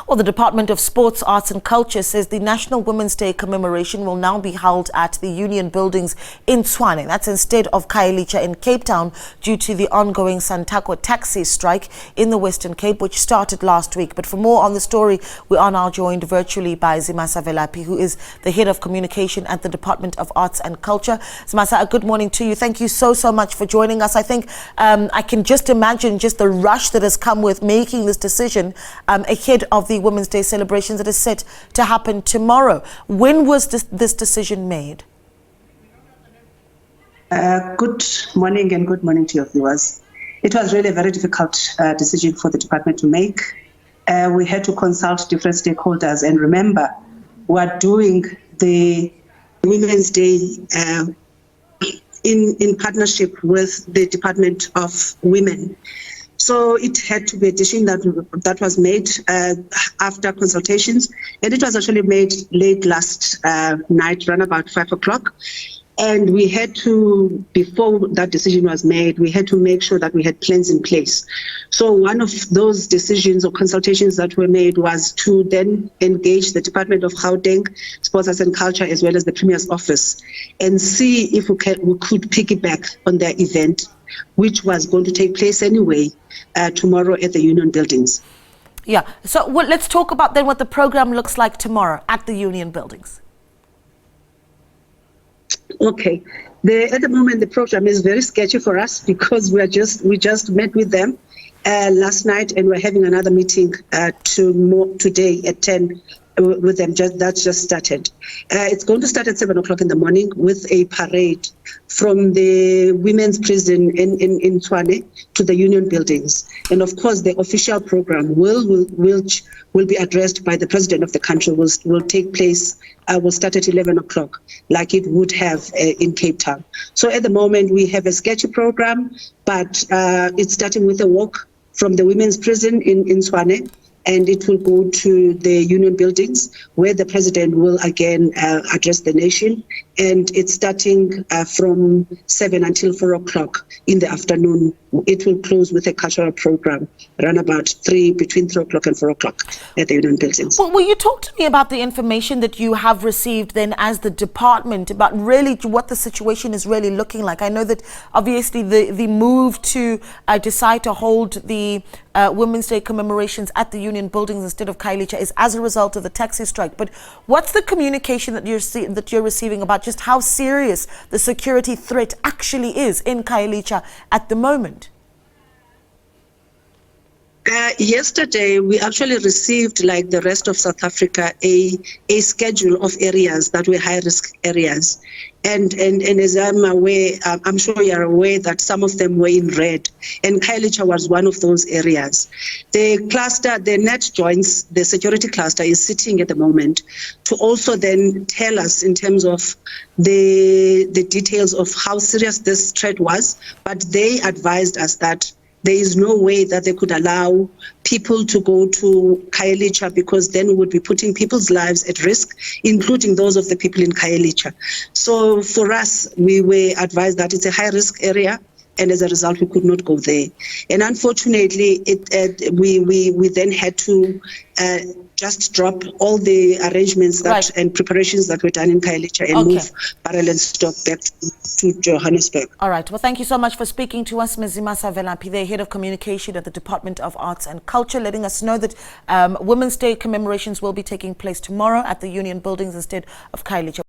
Well, the Department of Sports, Arts and Culture says the National Women's Day commemoration will now be held at the Union Buildings in Tshwane. That's instead of Khayelitsha in Cape Town due to the ongoing Santaco taxi strike in the Western Cape, which started last week. But for more on the story, we are now joined virtually by Zimasa Velaphi, who is the head of communication at the Department of Arts and Culture. Zimasa, a good morning to you. Thank you so much for joining us. I think I can just imagine just the rush that has come with making this decision ahead of the Women's Day celebrations that is set to happen tomorrow. When was this decision made? Good morning and good morning to your viewers. It was really a very difficult decision for the department to make. We had to consult different stakeholders, and remember, we are doing the Women's Day in partnership with the Department of Women. So it had to be a decision that was made after consultations, and it was actually made late last night, around about 5 o'clock. And we had to, before that decision was made, we had to make sure that we had plans in place. So one of those decisions or consultations that were made was to then engage the Department of Gauteng, Sports, Arts and Culture, as well as the Premier's Office, and see if we could piggyback on their event, which was going to take place anyway tomorrow at the Union Buildings. Yeah, so let's talk about then what the program looks like tomorrow at the Union Buildings. Okay. At the moment, the program is very sketchy for us because we just met with them last night, and we're having another meeting today at 10 with them. That's just started. It's going to start at 7 o'clock in the morning with a parade from the women's prison in Tshwane to the Union Buildings. And of course, the official program will be addressed by the president of the country, will take place, will start at 11 o'clock, like it would have in Cape Town. So at the moment, we have a sketchy program, but it's starting with a walk from the women's prison in Tshwane, and it will go to the Union Buildings, where the president will again address the nation. And it's starting from 7 until 4 o'clock in the afternoon. It will close with a cultural program around about between 3 o'clock and 4 o'clock at the Union Buildings. Well, will you talk to me about the information that you have received then as the department about really what the situation is really looking like? I know that obviously the move to decide to hold the Women's Day commemorations at the Union Buildings instead of Khayelitsha is as a result of the taxi strike. But what's the communication that you're receiving about just how serious the security threat actually is in Khayelitsha at the moment? Yesterday, we actually received, like the rest of South Africa, a schedule of areas that were high-risk areas. And as I'm aware, I'm sure you're aware that some of them were in red, and Khayelitsha was one of those areas. The cluster, the net joints, the security cluster is sitting at the moment to also then tell us in terms of the details of how serious this threat was, but they advised us that there is no way that they could allow people to go to Khayelitsha, because then we would be putting people's lives at risk, including those of the people in Khayelitsha. So for us, we were advised that it's a high-risk area, and as a result, we could not go there. And unfortunately, we then had to just drop all the arrangements and preparations that were done in Khayelitsha and move barrel and stock back to Johannesburg. All right. Well, thank you so much for speaking to us, Ms. Zimasa Velaphi, the head of communication at the Department of Arts and Culture, letting us know that Women's Day commemorations will be taking place tomorrow at the Union Buildings instead of Khayelitsha.